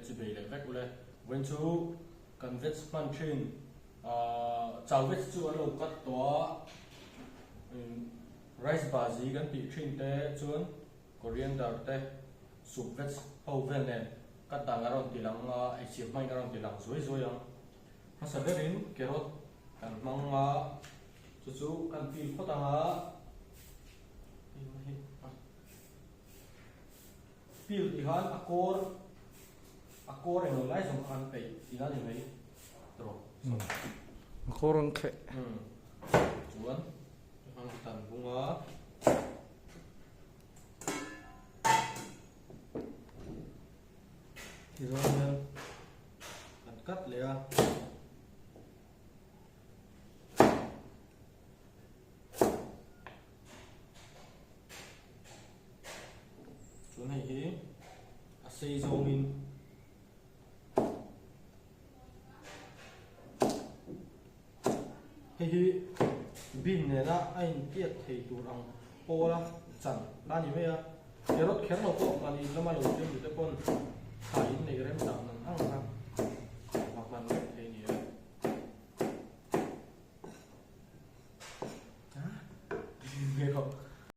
chỉ bị lại vách ule when chú cần vết man train chào vết chú ở lâu cắt toa rice bazi gần bị train te chuan coriander te soup vết hậu ven nè cắt tang aron tilang ai chip mai aron tilang zoi ang hasaverin kerot kan mang chú kan pil khotanga pil ihan akor eno lai som khan pe ina ni mai tro Korang ke. chuan han tan bunga iron kan kat le a chuan hei hi a sei zong in hi bin ne na ain tiat thei tur ang pola chan la ni me a kerot kher lo ko mani lama lo te pon khai nei rem dang nang ang